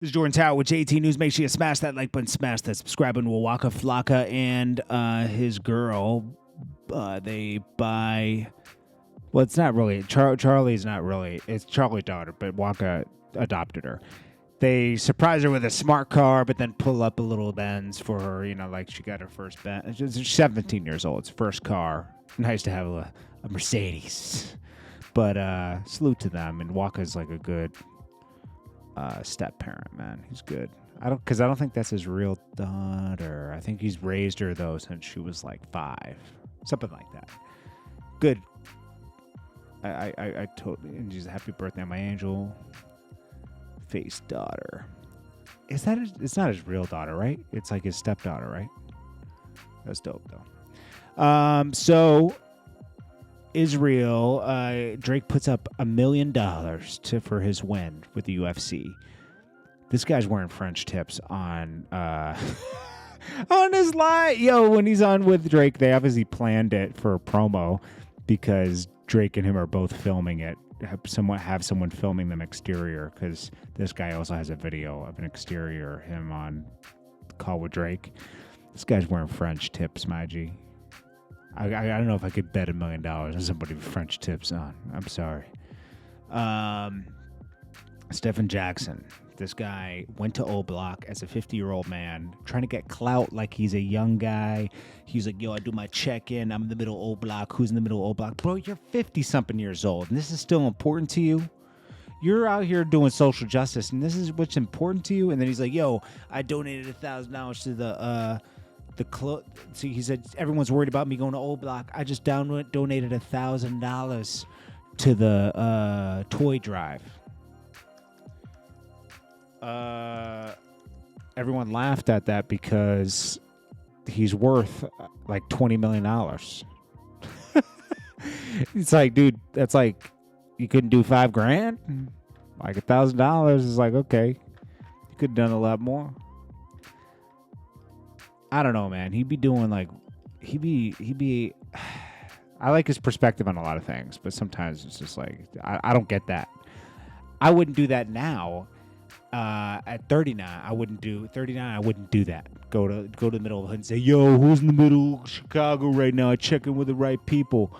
This is Jordan Tower with JT News. Make sure you smash that like button, smash that subscribe button. Waka Flocka and his girl, they buy. Well, it's not really. Charlie's not really. It's Charlie's daughter, but Waka adopted her. They surprise her with a smart car, but then pull up a little Benz for her. You know, like she got her first Benz. She's 17 years old. It's first car. Nice to have a Mercedes. But salute to them. And Waka's like a good step parent, man. He's good. I don't think that's his real daughter. I think he's raised her though since she was like 5, something like that. Good. I totally. And she's a happy birthday, my angel face daughter. It's not his real daughter, right? It's like his stepdaughter, right? That's dope though. So Israel, Drake puts up $1 million for his win with the UFC. This guy's wearing French tips on on his live. Yo, when he's on with Drake, they obviously planned it for a promo because Drake and him are both filming it. Have someone filming them exterior because this guy also has a video of an exterior him on the call with Drake. This guy's wearing French tips, my G. I don't know if I could bet $1 million on somebody with French tips on. I'm sorry. Stephen Jackson. This guy went to O Block as a 50-year-old man, trying to get clout like he's a young guy. He's like, yo, I do my check-in. I'm in the middle of O Block. Who's in the middle of O Block? Bro, you're 50-something years old, and this is still important to you? You're out here doing social justice, and this is what's important to you? And then he's like, yo, I donated $1,000 to the see, he said everyone's worried about me going to Old Block. I just donated $1,000 to the toy drive. Everyone laughed at that because he's worth like $20 million. It's like, dude, that's like you couldn't do $5,000. Like $1,000 is like, okay, you could have done a lot more. I don't know, man. He'd be doing like, he'd be. I like his perspective on a lot of things, but sometimes it's just like I don't get that. I wouldn't do that now. At 39, I wouldn't do 39. I wouldn't do that. Go to the middle of the hood and say, "Yo, who's in the middle of Chicago right now? I check in with the right people."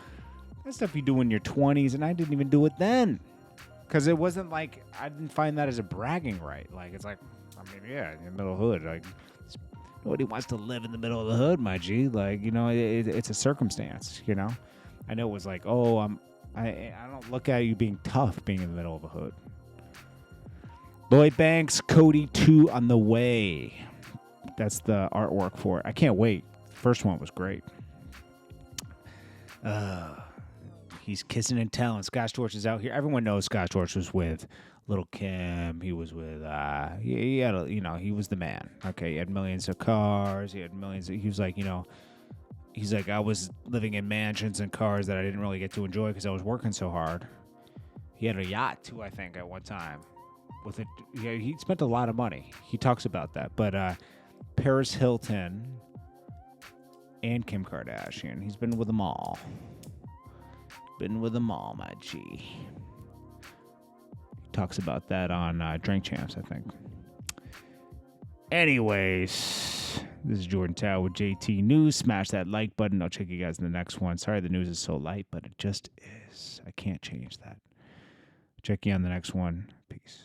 That stuff you do in your 20s, and I didn't even do it then, because it wasn't like I didn't find that as a bragging right. Like it's like, I mean, yeah, in the middle of the hood, like. Nobody wants to live in the middle of the hood, my G. Like, you know, it's a circumstance, you know? I know it was like, oh, I don't look at you being tough being in the middle of a hood. Lloyd Banks, Cody 2 on the way. That's the artwork for it. I can't wait. First one was great. He's kissing and telling. Scott Storch is out here. Everyone knows Scott Storch was with Little Kim. He was with he had he was the man. Okay, he had millions of cars. He was like, he's like, I was living in mansions and cars that I didn't really get to enjoy because I was working so hard. He had a yacht too, I think, at one time. With it, yeah, he spent a lot of money. He talks about that. But Paris Hilton and Kim Kardashian, he's been with them all. My G. Talks about that on Drink Champs, I think. Anyways, this is Jordan Tower with JT News. Smash that like button. I'll check you guys in the next one. Sorry the news is so light, but it just is. I can't change that. Check you on the next one. Peace.